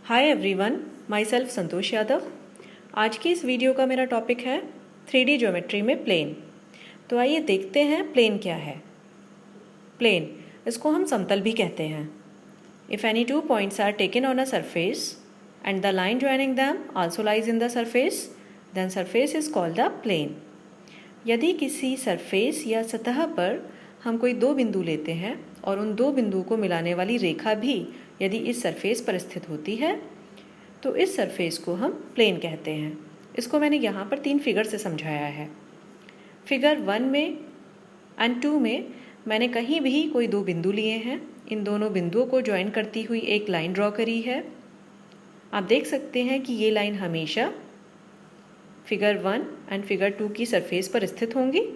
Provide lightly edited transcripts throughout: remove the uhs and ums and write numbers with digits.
Hi everyone, my self Santosh Yadav. आज की इस वीडियो का मेरा टॉपिक है 3D ज्योमेट्री में प्लेन। तो आइए देखते हैं प्लेन क्या है। प्लेन, इसको हम समतल भी कहते हैं। If any two points are taken on a surface and the line joining them also lies in the surface, then surface is called the plane. यदि किसी सरफेस या सतह पर हम कोई दो बिंदु लेते हैं और उन दो बिंदुओं को मिलाने वाली रेखा भी यदि इस सरफेस पर स्थित होती है तो इस सरफेस को हम प्लेन कहते हैं। इसको मैंने यहाँ पर 3 फिगर से समझाया है। फिगर 1 में एंड 2 में मैंने कहीं भी कोई दो बिंदु लिए हैं, इन दोनों बिंदुओं को ज्वाइन करती हुई एक लाइन ड्रॉ करी है। आप देख सकते हैं कि ये लाइन हमेशा फिगर 1 एंड फिगर 2 की सरफेस पर स्थित होंगी।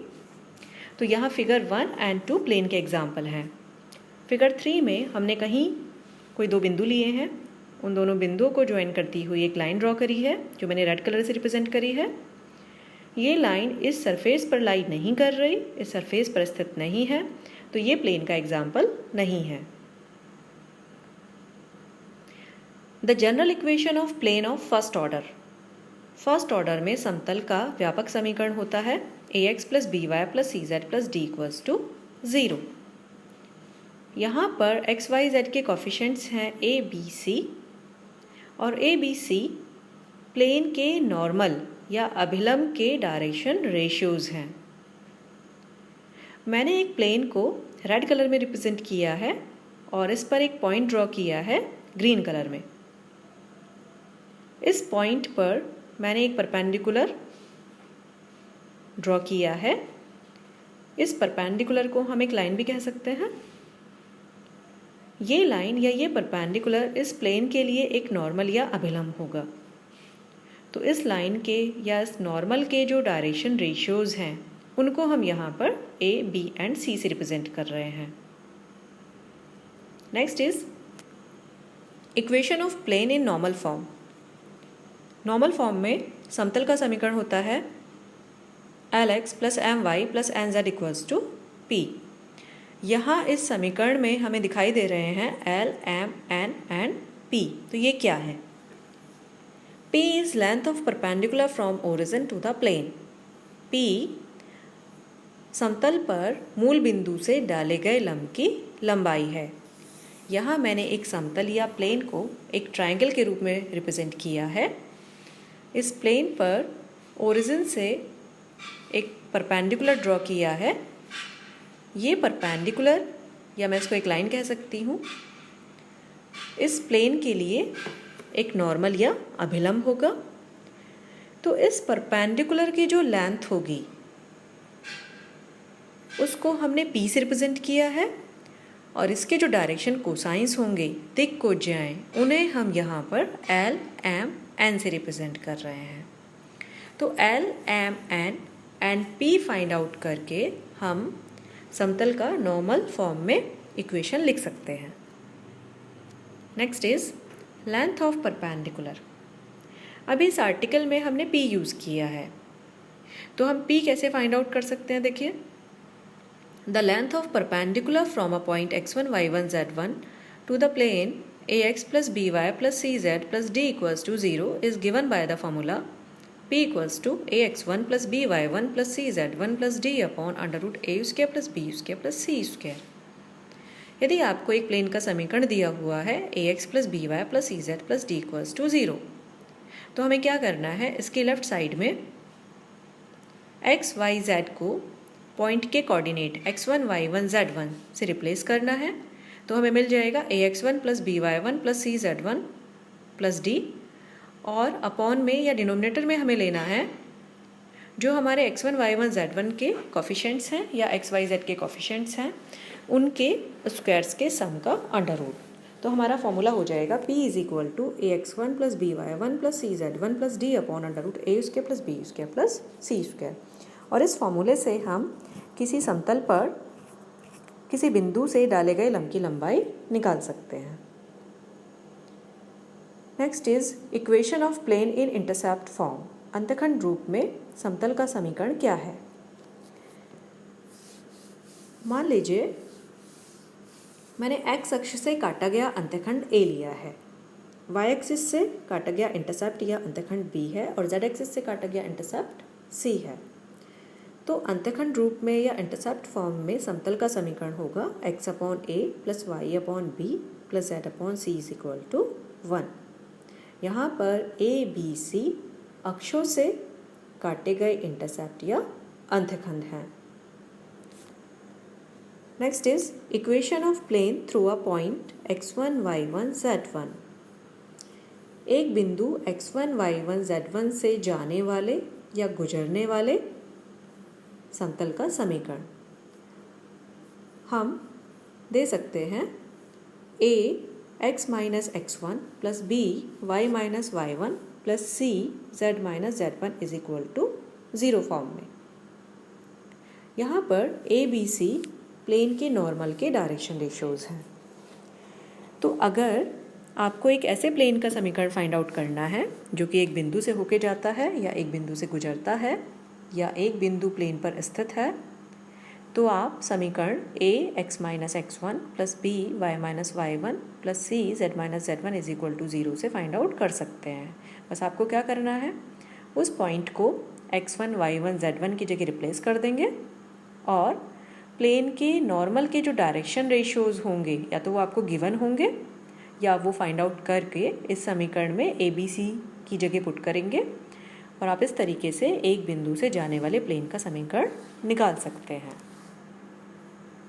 तो यहाँ फिगर 1 एंड 2 प्लेन के एग्जाम्पल हैं। फिगर 3 में हमने कहीं कोई दो बिंदु लिए हैं, उन दोनों बिंदुओं को ज्वाइन करती हुई एक लाइन ड्रॉ करी है जो मैंने रेड कलर से रिप्रेजेंट करी है। ये लाइन इस सरफेस पर लाई नहीं कर रही, इस सरफेस पर स्थित नहीं है, तो ये प्लेन का एग्जाम्पल नहीं है। The general equation of plane of first order. First order में समतल का व्यापक समीकरण होता है ax plus B y plus C z plus d equals to 0। यहाँ पर एक्स वाई जेड के कोफिशिएंट्स हैं ए बी सी, और ए बी सी प्लेन के नॉर्मल या अभिलंब के डायरेक्शन रेशियोज हैं। मैंने एक प्लेन को रेड कलर में रिप्रेजेंट किया है और इस पर एक पॉइंट ड्रॉ किया है ग्रीन कलर में। इस पॉइंट पर मैंने एक परपेंडिकुलर ड्रॉ किया है। इस परपेंडिकुलर को हम एक लाइन भी कह सकते हैं। ये लाइन या ये परपेंडिकुलर इस प्लेन के लिए एक नॉर्मल या अभिलंब होगा। तो इस लाइन के या इस नॉर्मल के जो डायरेक्शन रेशियोज हैं उनको हम यहाँ पर ए बी एंड सी से रिप्रेजेंट कर रहे हैं। Next is equation of plane in normal form. Normal form में समतल का समीकरण होता है Lx plus m y plus n z equals to p. यहाँ इस समीकरण में हमें दिखाई दे रहे हैं L, M, N and P। तो ये क्या है? P is length of perpendicular from origin to the plane. P समतल पर मूल बिंदु से डाले गए लंब की लंबाई है। यहाँ मैंने एक समतल या प्लेन को एक ट्रायंगल के रूप में रिप्रेजेंट किया है। इस प्लेन पर ओरिजिन से एक परपेंडिकुलर ड्रॉ किया है। ये परपेंडिकुलर या मैं इसको एक लाइन कह सकती हूँ, इस प्लेन के लिए एक नॉर्मल या अभिलंब होगा। तो इस परपेंडिकुलर की जो लेंथ होगी उसको हमने P से रिप्रेजेंट किया है और इसके जो डायरेक्शन कोसाइंस होंगे, दिक् कोज्याएं, उन्हें हम यहाँ पर L, M, N से रिप्रेजेंट कर रहे हैं। तो L, M, N and P find out करके हम समतल का नॉर्मल फॉर्म में इक्वेशन लिख सकते हैं। Next is length of perpendicular. अभी इस आर्टिकल में हमने P यूज़ किया है, तो हम P कैसे फाइंड आउट कर सकते हैं? देखिए, the length of perpendicular from a point x1 y1 z1 to the plane ax plus B y plus C z plus d equals to 0 is given by the formula P equals to ax1 plus B Y one plus C Z one plus d upon under root a square plus b square plus c square. यदि आपको एक plane का समीकरण दिया हुआ है ax plus B y plus C z plus d equals to 0, तो हमें क्या करना है? इसके लेफ्ट साइड में x y z को पॉइंट के कोऑर्डिनेट x1 y1 z1 से रिप्लेस करना है। तो हमें मिल जाएगा ax1 plus B Y one plus सी जेड वन प्लस डी, और अपॉन में या डिनोमिनेटर में हमें लेना है जो हमारे x1 y1 z1 के कोफिशिएंट्स हैं या x y z के कोफिशिएंट्स हैं, उनके स्क्वायर्स के सम का अंडर रूट। तो हमारा फॉर्मूला हो जाएगा P is equal to ax1 plus B Y one plus C Z one plus d upon under root a square plus b square plus c square. और इस फॉर्मूले से हम किसी समतल पर किसी बिंदु से डाले गए लंब की लंबाई निकाल सकते हैं। Next is equation of plane in intercept form. अंतखंड रूप में समतल का समीकरण क्या है? मान लीजिए मैंने x अक्ष से काटा गया अंतखंड A लिया है। y एक्सिस से काटा गया इंटरसेप्ट या अंतखंड b है और z एक्सिस से काटा गया इंटरसेप्ट c है। तो अंतखंड रूप में या इंटरसेप्ट फॉर्म में समतल का समीकरण होगा x/a plus y/b plus z/c is equal to 1। यहाँ पर a b c अक्षों से काटे गए इंटरसेप्ट या अंतखंड हैं। Next is equation of plane through a point x1 y1 z1। एक बिंदु x1 y1 z1 से जाने वाले या गुजरने वाले समतल का समीकरण हम दे सकते हैं a x minus x1 plus b y minus y1 plus c z minus z1 is equal to 0 form में। यहाँ पर a b c प्लेन के नॉर्मल के डायरेक्शन रेशियोज हैं। तो अगर आपको एक ऐसे प्लेन का समीकरण फाइंड आउट करना है जो कि एक बिंदु से होके जाता है या एक बिंदु से गुजरता है या एक बिंदु प्लेन पर स्थित है, तो आप समीकरण a x minus x1 plus b y minus y1 plus c z minus z1 is equal to 0 से फाइंड आउट कर सकते हैं। बस आपको क्या करना है, उस पॉइंट को x1 y1 z1 की जगह रिप्लेस कर देंगे और प्लेन के नॉर्मल के जो डायरेक्शन रेशियोज होंगे या तो वो आपको गिवन होंगे या वो फाइंड आउट करके इस समीकरण में ए बी सी की जगह पुट करेंगे और आप इस तरीके से एक बिंदु से जाने वाले प्लेन का समीकरण निकाल सकते हैं।